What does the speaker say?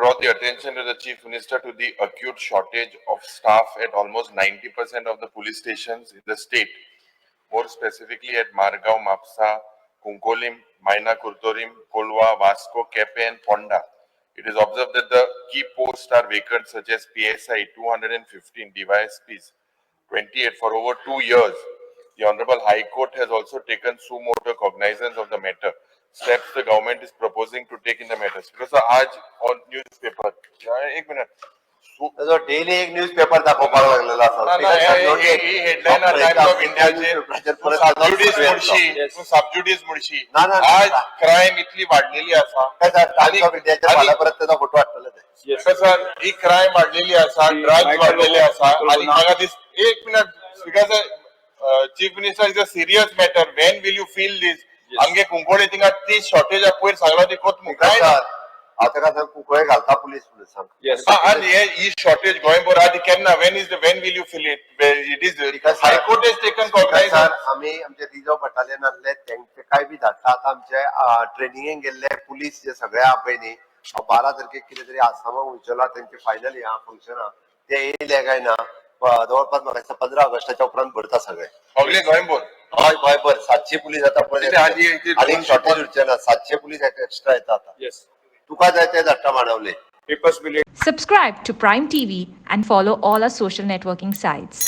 draw the attention of the Chief Minister to the acute shortage of staff at almost 90% of the police stations in the state. More specifically at Margao, Mapsa, Kunkolim, Maina Kurtorim, Kolwa, Vasco, Kepe and Ponda. It is observed that the key posts are vacant such as PSI 215, DYSPs 28 for over 2 years. The Honorable High Court has also taken suo motu cognizance of the matter. Steps the government is proposing to take in the matter. Because आज on newspaper, एक minute. Daily एक newspaper दाखवपाक लागलेला headline times of इंडियाचे सबज्युडिस मुळशी आज crime इतली वाढलेली असा times of इंडियाच्या परत त्याचा फोटो वाटलेला सर ही क्राईम वाढलेली असा ड्रग्स वाढलेले असा आणि मला दिस एक minute because chief minister is a serious matter when will you feel this अंगे कुंकोडे तिंगा ती शॉर्टेज पयर सांगला ती कोत मुखाय आता का सर कुंकोळे घालता पुलिस सांग आणि ही शॉर्टेज गोंयभर आधी केन्ना when will you feel it is high court is taken cognizance आम्ही आमचे रिझर्व बटालियनातले त्यांचे काय बी धाडटा आता आमचे ट्रेनिंगेक गेल्ले पुलिस जे सगळे आपयनी 12 तारखेक कितें तरी आसामाक वयचला त्यांचे फायनली हा फंक्शन ते येयले काय ना जवळपास म्हाका दिसता 15 ऑगस्टाच्या उपरांत भरता सगळे सगळे गोंयभर हय गोंयभर 700 पुलिस आता परत आनी शॉर्टेज उरचे ना 700 पुलिस एक्स्ट्रा येता आता तुका जाय ते धाडटा मानवले. Subscribe to Prime TV and follow all our social networking sites.